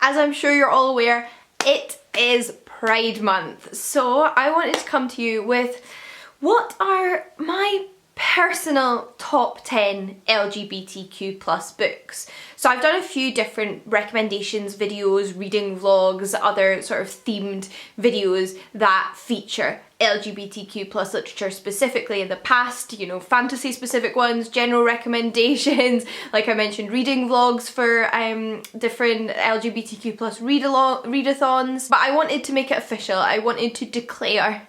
As I'm sure you're all aware, it is Pride Month. So I wanted to come to you with what are my personal top 10 LGBTQ plus books. So I've done a few different recommendations videos, reading vlogs, other sort of themed videos that feature LGBTQ plus literature specifically in the past, you know, fantasy specific ones, general recommendations, like I mentioned, reading vlogs for different LGBTQ plus readathons. But I wanted to make it official. I wanted to declare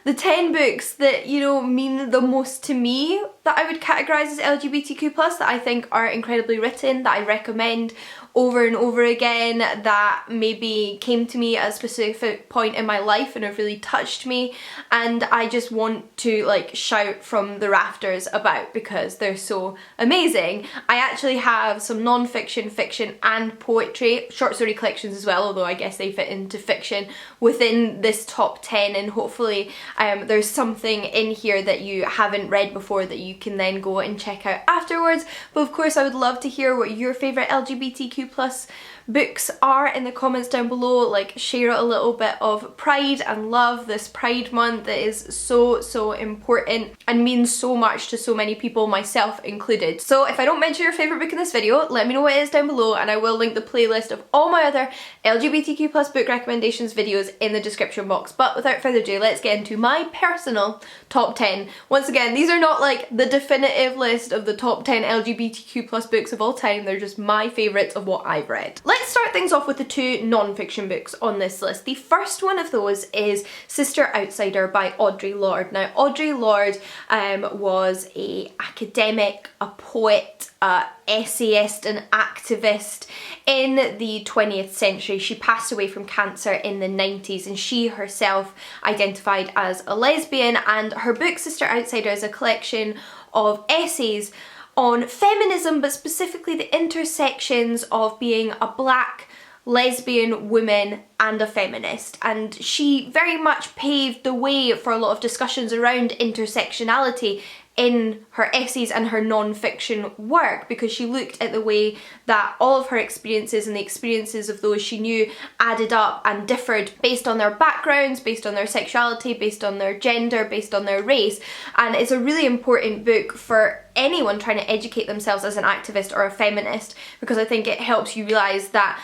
the 10 books that, you know, mean the most to me, that I would categorise as LGBTQ+, that I think are incredibly written, that I recommend over and over again, that maybe came to me at a specific point in my life and have really touched me, and I just want to like shout from the rafters about because they're so amazing. I actually have some non-fiction, fiction and poetry, short story collections as well, although I guess they fit into fiction, within this top 10, and hopefully there's something in here that you haven't read before that you can then go and check out afterwards. But of course I would love to hear what your favourite LGBTQ plus books are in the comments down below. Like, share a little bit of pride and love this Pride Month that is so important and means so much to so many people, myself included. So if I don't mention your favourite book in this video, let me know what it is down below, and I will link the playlist of all my other LGBTQ plus book recommendations videos in the description box. But without further ado, let's get into my personal top 10. Once again, these are not like the definitive list of the top 10 LGBTQ plus books of all time, they're just my favourites of what I've read. Let's start things off with the two non-fiction books on this list. The first one of those is Sister Outsider by Audre Lorde. Now, Audre Lorde was an academic, a poet, essayist and activist in the 20th century. She passed away from cancer in the 90s, and she herself identified as a lesbian, and her book Sister Outsider is a collection of essays on feminism, but specifically the intersections of being a black lesbian woman and a feminist. And she very much paved the way for a lot of discussions around intersectionality in her essays and her non-fiction work, because she looked at the way that all of her experiences and the experiences of those she knew added up and differed based on their backgrounds, based on their sexuality, based on their gender, based on their race. And it's a really important book for anyone trying to educate themselves as an activist or a feminist, because I think it helps you realise that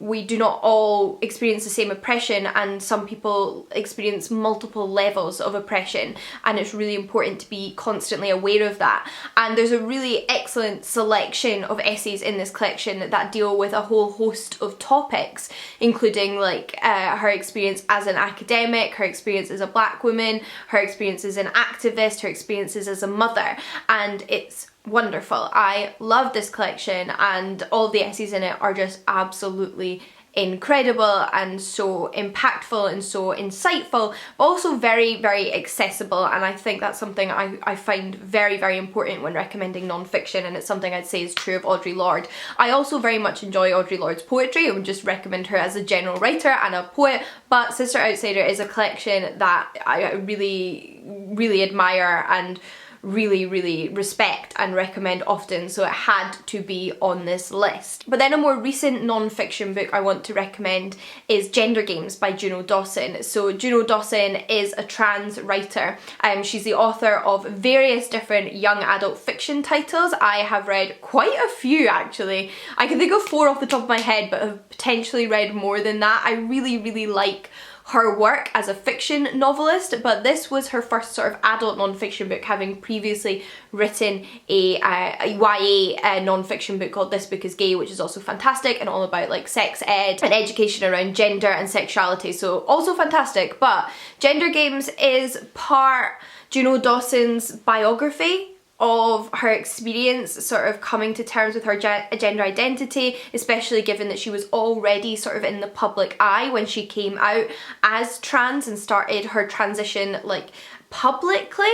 we do not all experience the same oppression, and some people experience multiple levels of oppression, and it's really important to be constantly aware of that. And there's a really excellent selection of essays in this collection that deal with a whole host of topics, including like her experience as an academic, her experience as a black woman, her experience as an activist, her experiences as a mother, and it's wonderful. I love this collection, and all the essays in it are just absolutely incredible and so impactful and so insightful, but also very accessible. And I think that's something I find very important when recommending non-fiction, and it's something I'd say is true of Audre Lorde. I also very much enjoy Audre Lorde's poetry. I would just recommend her as a general writer and a poet, but Sister Outsider is a collection that I really admire and really respect and recommend often, so it had to be on this list. But then a more recent non-fiction book I want to recommend is Gender Games by Juno Dawson. So Juno Dawson is a trans writer. She's the author of various different young adult fiction titles. I have read quite a few actually. I can think of 4 off the top of my head, but have potentially read more than that. I really like her work as a fiction novelist, but this was her first sort of adult non-fiction book, having previously written a YA non-fiction book called This Book Is Gay, which is also fantastic and all about like sex ed and education around gender and sexuality, so also fantastic. But Gender Games is part Juno Dawson's biography of her experience sort of coming to terms with her gender identity, especially given that she was already sort of in the public eye when she came out as trans and started her transition like publicly.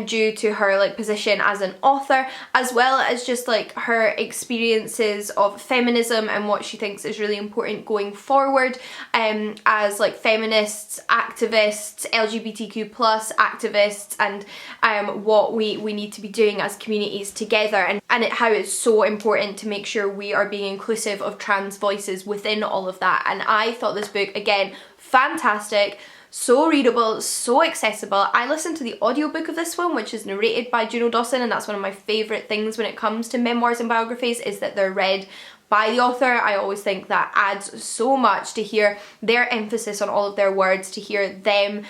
due to her like position as an author, as well as just like her experiences of feminism and what she thinks is really important going forward as like feminists, activists, LGBTQ plus activists, and what we need to be doing as communities together, and how it's so important to make sure we are being inclusive of trans voices within all of that. And I thought this book, again, fantastic. So readable, so accessible. I listened to the audiobook of this one, which is narrated by Juno Dawson, and that's one of my favourite things when it comes to memoirs and biographies, is that they're read by the author. I always think that adds so much to hear their emphasis on all of their words, to hear them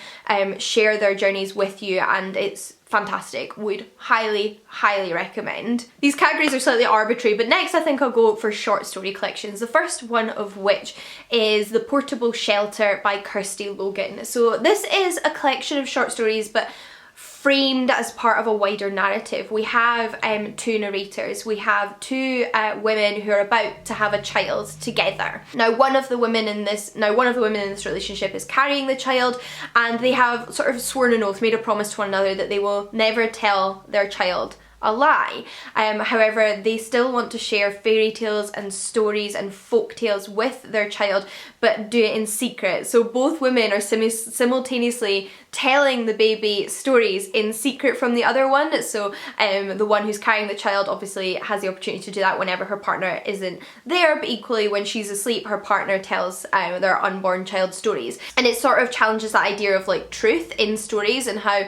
share their journeys with you, and it's fantastic. Would highly, highly recommend. These categories are slightly arbitrary, but next I think I'll go for short story collections. The first one of which is The Portable Shelter by Kirsty Logan. So this is a collection of short stories, but framed as part of a wider narrative. We have two narrators. We have two women who are about to have a child together. Now one of the women in this relationship is carrying the child, and they have sort of sworn an oath, made a promise to one another that they will never tell their child a lie. However, they still want to share fairy tales and stories and folk tales with their child, but do it in secret. So both women are simultaneously telling the baby stories in secret from the other one. So the one who's carrying the child obviously has the opportunity to do that whenever her partner isn't there, but equally when she's asleep, her partner tells their unborn child stories. And it sort of challenges that idea of like truth in stories, and how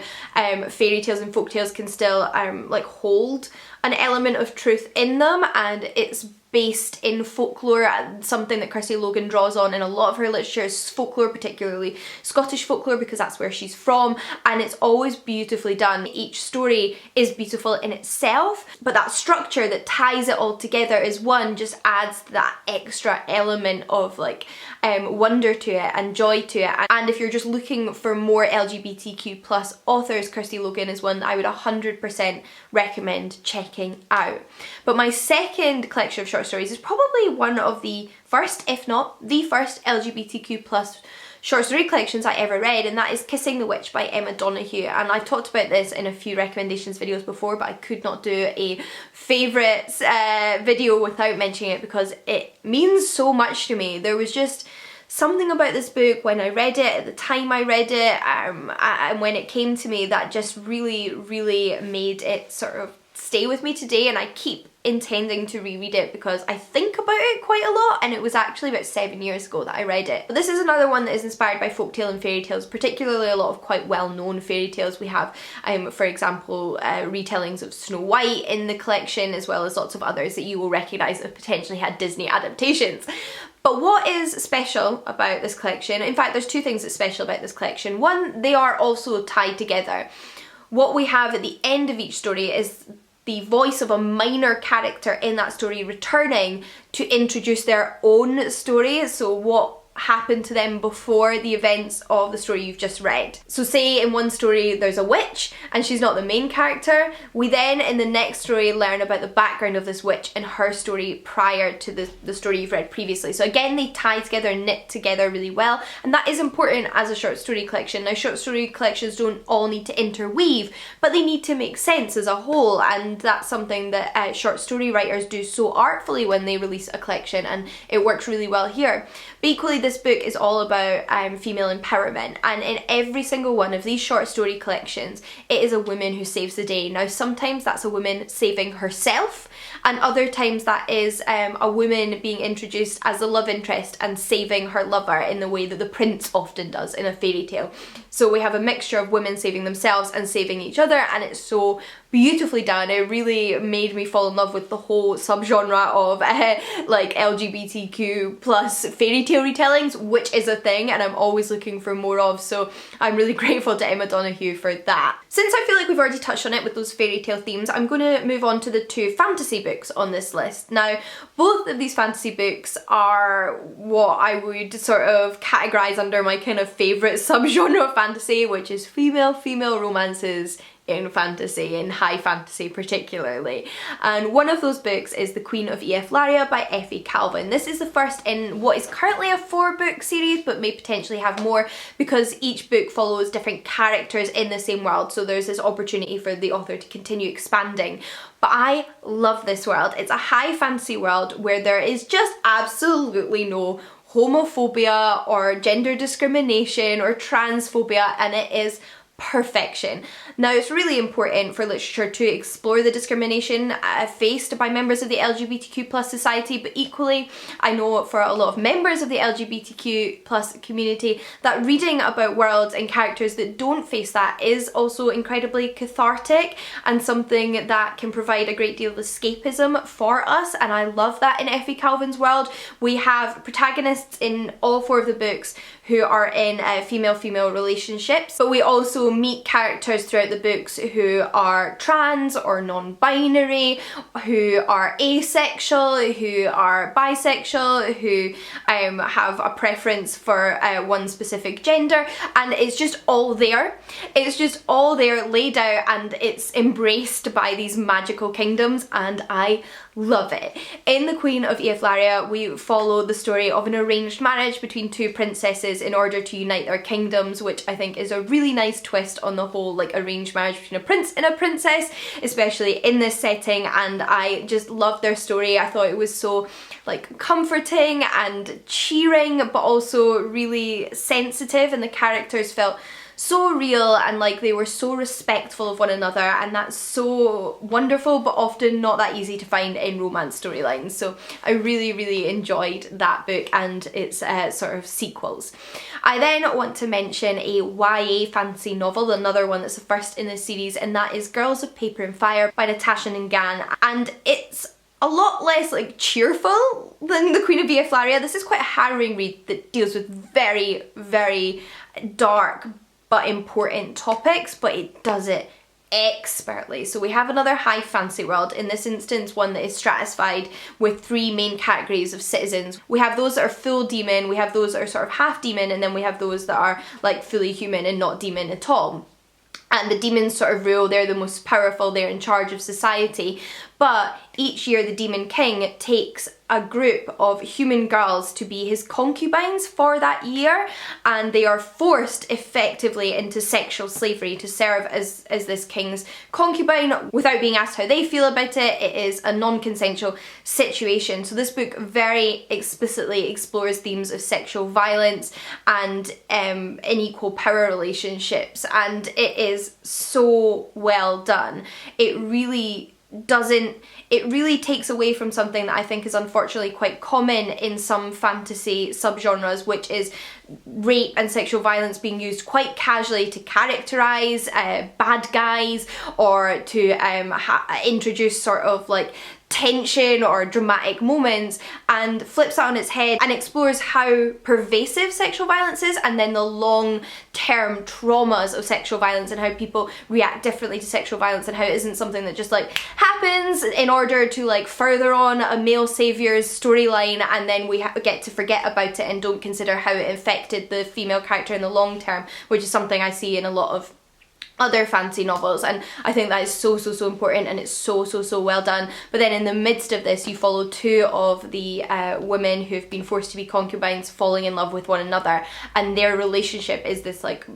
fairy tales and folk tales can still like hold an element of truth in them, and it's based in folklore, something that Kirsty Logan draws on in a lot of her literature is folklore, particularly Scottish folklore, because that's where she's from, and it's always beautifully done. Each story is beautiful in itself, but that structure that ties it all together as one just adds that extra element of like wonder to it and joy to it. And if you're just looking for more LGBTQ plus authors, Kirsty Logan is one that I would 100% recommend checking out. But my second collection of short stories is probably one of the first, if not the first, LGBTQ plus short story collections I ever read, and that is Kissing the Witch by Emma Donoghue. And I've talked about this in a few recommendations videos before, but I could not do a favourites video without mentioning it because it means so much to me. There was just something about this book when I read it, at the time I read it, and when it came to me, that just really, really made it sort of stay with me today, and I keep intending to reread it because I think about it quite a lot, and it was actually about 7 years ago that I read it. But this is another one that is inspired by folktale and fairy tales, particularly a lot of quite well-known fairy tales. We have, for example, retellings of Snow White in the collection, as well as lots of others that you will recognise that potentially had Disney adaptations. But what is special about this collection, in fact there's two things that's special about this collection. One, they are also tied together. What we have at the end of each story is the voice of a minor character in that story returning to introduce their own story, so what happened to them before the events of the story you've just read. So say in one story there's a witch and she's not the main character, we then in the next story learn about the background of this witch and her story prior to the story you've read previously. So again, they tie together and knit together really well, and that is important as a short story collection. Now short story collections don't all need to interweave, but they need to make sense as a whole, and that's something that short story writers do so artfully when they release a collection, and it works really well here. But equally, this book is all about female empowerment, and in every single one of these short story collections it is a woman who saves the day. Now sometimes that's a woman saving herself, and other times that is a woman being introduced as a love interest and saving her lover in the way that the prince often does in a fairy tale. So we have a mixture of women saving themselves and saving each other, and it's so beautifully done. It really made me fall in love with the whole subgenre of like LGBTQ plus fairy tale retellings, which is a thing and I'm always looking for more of, so I'm really grateful to Emma Donoghue for that. Since I feel like we've already touched on it with those fairy tale themes, I'm going to move on to the two fantasy books on this list. Now both of these fantasy books are what I would sort of categorise under my kind of favourite subgenre of fantasy, which is female romances in fantasy, in high fantasy particularly. And one of those books is The Queen of Hilaria by Effie Calvin. This is the first in what is currently a 4-book series, but may potentially have more because each book follows different characters in the same world, so there's this opportunity for the author to continue expanding. But I love this world. It's a high fantasy world where there is just absolutely no homophobia or gender discrimination or transphobia, and it is perfection. Now, it's really important for literature to explore the discrimination faced by members of the LGBTQ plus society, but equally I know for a lot of members of the LGBTQ plus community that reading about worlds and characters that don't face that is also incredibly cathartic and something that can provide a great deal of escapism for us, and I love that in Effie Calvin's world. We have protagonists in all 4 of the books who are in female-female relationships, but we also meet characters throughout the books who are trans or non-binary, who are asexual, who are bisexual, who have a preference for one specific gender, and it's just all there. It's just all there laid out, and it's embraced by these magical kingdoms, and I love it. In The Queen of Hilaria, we follow the story of an arranged marriage between 2 princesses in order to unite their kingdoms, which I think is a really nice twist on the whole like arranged marriage between a prince and a princess, especially in this setting, and I just loved their story. I thought it was so like comforting and cheering, but also really sensitive, and the characters felt so real and like they were so respectful of one another, and that's so wonderful but often not that easy to find in romance storylines. So I really enjoyed that book and its sort of sequels. I then want to mention a YA fantasy novel, another one that's the first in the series, and that is Girls of Paper and Fire by Natasha Ngan, and it's a lot less like cheerful than The Queen of Hilaria. This is quite a harrowing read that deals with very dark but important topics, but it does it expertly. So we have another high fantasy world, in this instance one that is stratified with 3 main categories of citizens. We have those that are full demon, we have those that are sort of half demon, and then we have those that are like fully human and not demon at all. And the demons sort of rule, they're the most powerful, they're in charge of society. But each year the Demon King takes a group of human girls to be his concubines for that year, and they are forced effectively into sexual slavery to serve as this king's concubine without being asked how they feel about it. It is a non-consensual situation. So this book very explicitly explores themes of sexual violence and unequal power relationships, and it is so well done. It really takes away from something that I think is unfortunately quite common in some fantasy subgenres, which is rape and sexual violence being used quite casually to characterize bad guys or to introduce sort of like tension or dramatic moments, and flips that on its head and explores how pervasive sexual violence is, and then the long-term traumas of sexual violence and how people react differently to sexual violence, and how it isn't something that just like happens in order to like further on a male saviour's storyline, and then we get to forget about it and don't consider how it affected the female character in the long term, which is something I see in a lot of other fantasy novels, and I think that is so important, and it's so well done. But then in the midst of this you follow 2 of the women who have been forced to be concubines falling in love with one another, and their relationship is this like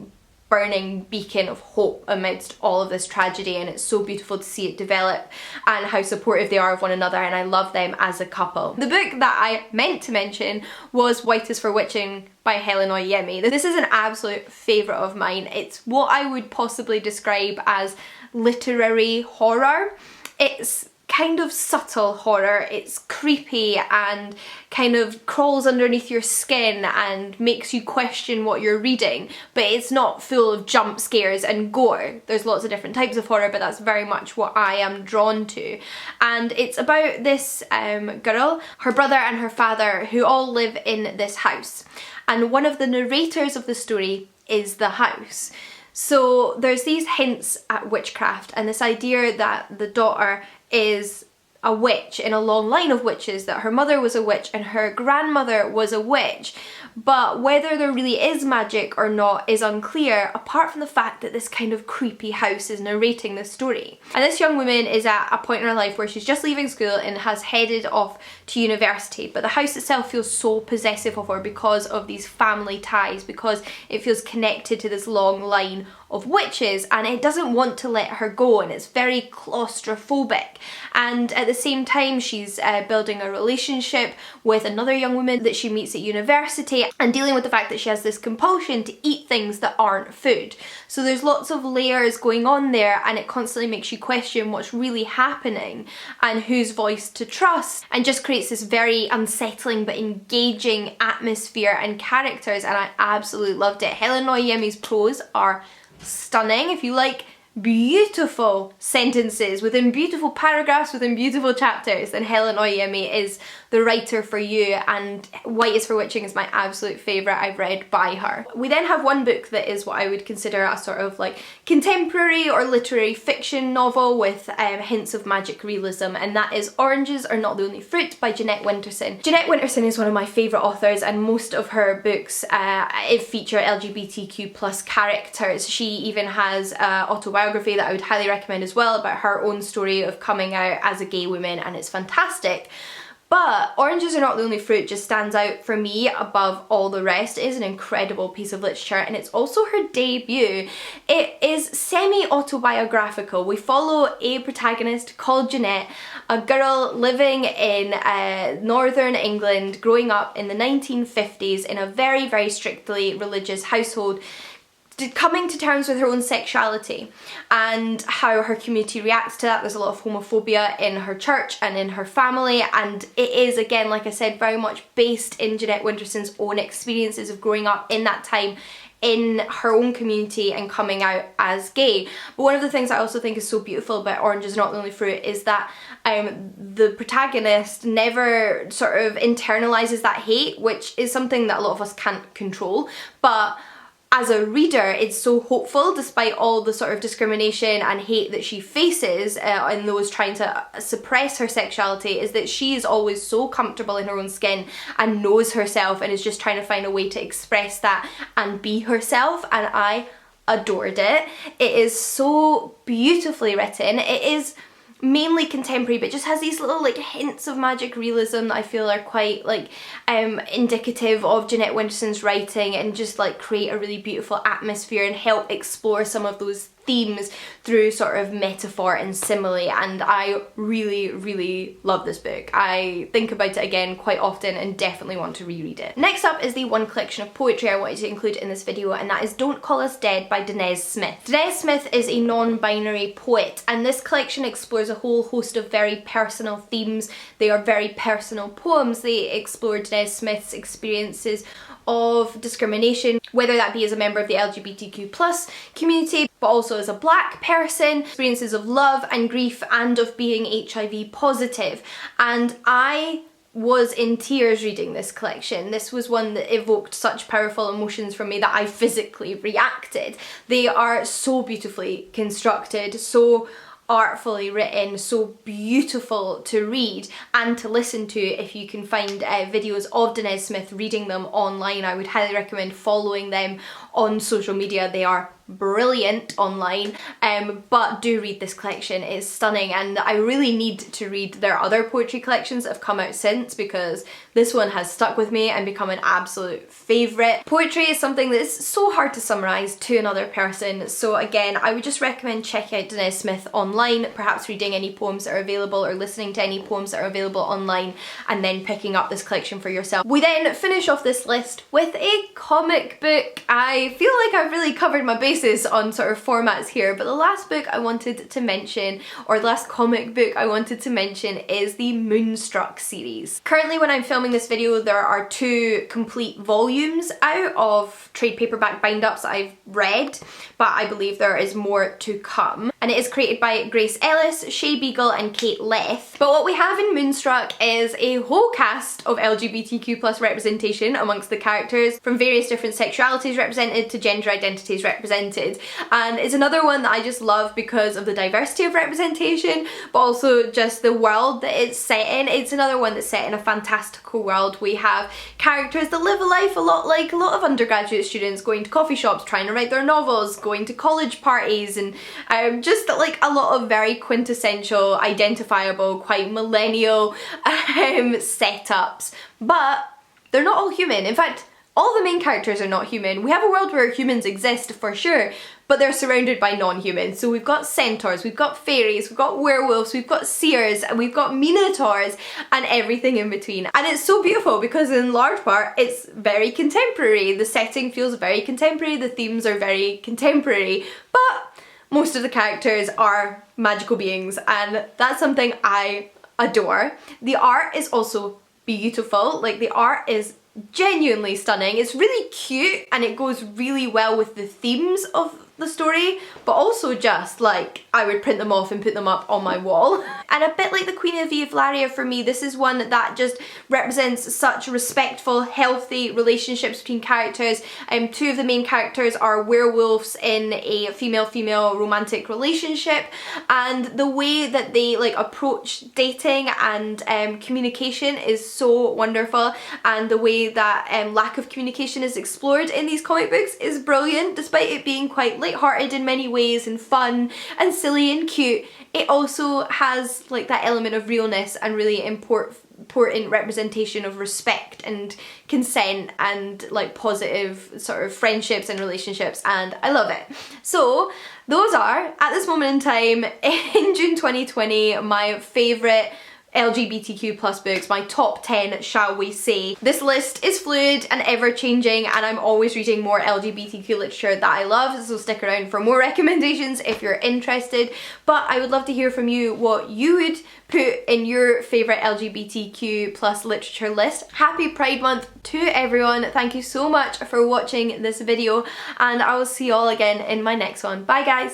burning beacon of hope amidst all of this tragedy, and it's so beautiful to see it develop and how supportive they are of one another, and I love them as a couple. The book that I meant to mention was White is for Witching by Helen Oyemi. This is an absolute favourite of mine. It's what I would possibly describe as literary horror. It's kind of subtle horror, it's creepy and kind of crawls underneath your skin and makes you question what you're reading, but it's not full of jump scares and gore. There's lots of different types of horror, but that's very much what I am drawn to. And it's about this girl, her brother and her father, who all live in this house, and one of the narrators of the story is the house. So there's these hints at witchcraft and this idea that the daughter is a witch in a long line of witches, that her mother was a witch and her grandmother was a witch. But whether there really is magic or not is unclear, apart from the fact that this kind of creepy house is narrating the story. And this young woman is at a point in her life where she's just leaving school and has headed off to university, but the house itself feels so possessive of her because of these family ties, because it feels connected to this long line of witches, and it doesn't want to let her go, and it's very claustrophobic. And at the same time, she's building a relationship with another young woman that she meets at university, and dealing with the fact that she has this compulsion to eat things that aren't food. So there's lots of layers going on there, and it constantly makes you question what's really happening and whose voice to trust, and just creates this very unsettling but engaging atmosphere and characters, and I absolutely loved it. Helen Oyemi's prose are stunning. If you like beautiful sentences within beautiful paragraphs within beautiful chapters, then Helen Oyemi is the writer for you, and White is for Witching is my absolute favourite I've read by her. We then have one book that is what I would consider a sort of like contemporary or literary fiction novel with hints of magic realism, and that is Oranges Are Not the Only Fruit by Jeanette Winterson. Jeanette Winterson is one of my favourite authors, and most of her books feature LGBTQ plus characters. She even has an autobiography that I would highly recommend as well about her own story of coming out as a gay woman, and it's fantastic. But Oranges Are Not the Only Fruit just stands out for me above all the rest. It is an incredible piece of literature, and it's also her debut. It is semi-autobiographical. We follow a protagonist called Jeanette, a girl living in northern England, growing up in the 1950s in a very, very strictly religious household, coming to terms with her own sexuality and how her community reacts to that. There's a lot of homophobia in her church and in her family, and it is, again, like I said, very much based in Jeanette Winterson's own experiences of growing up in that time in her own community and coming out as gay. But one of the things I also think is so beautiful about Oranges Are Not the Only Fruit is that the protagonist never sort of internalizes that hate, which is something that a lot of us can't control, but as a reader, it's so hopeful despite all the sort of discrimination and hate that she faces and those trying to suppress her sexuality, is that she is always so comfortable in her own skin and knows herself and is just trying to find a way to express that and be herself, and I adored it. It is so beautifully written. It is mainly contemporary, but just has these little like hints of magic realism that I feel are quite like indicative of Jeanette Winterson's writing, and just like create a really beautiful atmosphere and help explore some of those themes through sort of metaphor and simile, and I really, really love this book. I think about it again quite often and definitely want to reread it. Next up is the one collection of poetry I wanted to include in this video, and that is Don't Call Us Dead by Danez Smith. Danez Smith is a non-binary poet, and this collection explores a whole host of very personal themes. They are very personal poems. They explore Danez Smith's experiences of discrimination, whether that be as a member of the LGBTQ plus community, but also as a black person, experiences of love and grief and of being HIV positive. And I was in tears reading this collection. This was one that evoked such powerful emotions from me that I physically reacted. They are so beautifully constructed, so artfully written, so beautiful to read and to listen to. If you can find videos of Danez Smith reading them online, I would highly recommend following them on social media. They are brilliant online, but do read this collection. It's stunning, and I really need to read their other poetry collections that have come out since, because this one has stuck with me and become an absolute favourite. Poetry is something that's so hard to summarise to another person, so again I would just recommend checking out Danez Smith online, perhaps reading any poems that are available or listening to any poems that are available online, and then picking up this collection for yourself. We then finish off this list with a comic book. I feel like I've really covered my bases on sort of formats here, but the last book I wanted to mention, or the last comic book I wanted to mention, is the Moonstruck series. Currently, when I'm filming this video, there are 2 complete volumes out of trade paperback bind-ups that I've read, but I believe there is more to come. and it is created by Grace Ellis, Shay Beagle and Kate Leth. But what we have in Moonstruck is a whole cast of LGBTQ plus representation amongst the characters, from various different sexualities represented to gender identities represented, and it's another one that I just love because of the diversity of representation, but also just the world that it's set in. It's another one that's set in a fantastical world. We have characters that live a life a lot like a lot of undergraduate students, going to coffee shops, trying to write their novels, going to college parties, and just like a lot of very quintessential, identifiable, quite millennial setups. But they're not all human. In fact, all the main characters are not human. We have a world where humans exist for sure, but they're surrounded by non-humans. So we've got centaurs, we've got fairies, we've got werewolves, we've got seers, and we've got minotaurs, and everything in between. And it's so beautiful because in large part it's very contemporary. The setting feels very contemporary, the themes are very contemporary, but most of the characters are magical beings, and that's something I adore. The art is also beautiful. Like, the art is genuinely stunning. It's really cute and it goes really well with the themes of the story, but also just like I would print them off and put them up on my wall. And a bit like the Queen of Hilaria, for me, this is one that just represents such respectful, healthy relationships between characters. Two of the main characters are werewolves in a female-female romantic relationship, and the way that they like approach dating and communication is so wonderful, and the way that lack of communication is explored in these comic books is brilliant. Despite it being quite lighthearted in many ways and fun and silly and cute, it also has like that element of realness and really important representation of respect and consent and like positive sort of friendships and relationships, and I love it. So those are, at this moment in time in June 2020, my favourite LGBTQ plus books, my top 10, shall we say. This list is fluid and ever changing, and I'm always reading more LGBTQ literature that I love, so stick around for more recommendations if you're interested. But I would love to hear from you what you would put in your favourite LGBTQ plus literature list. Happy Pride Month to everyone. Thank you so much for watching this video, and I will see you all again in my next one. Bye guys!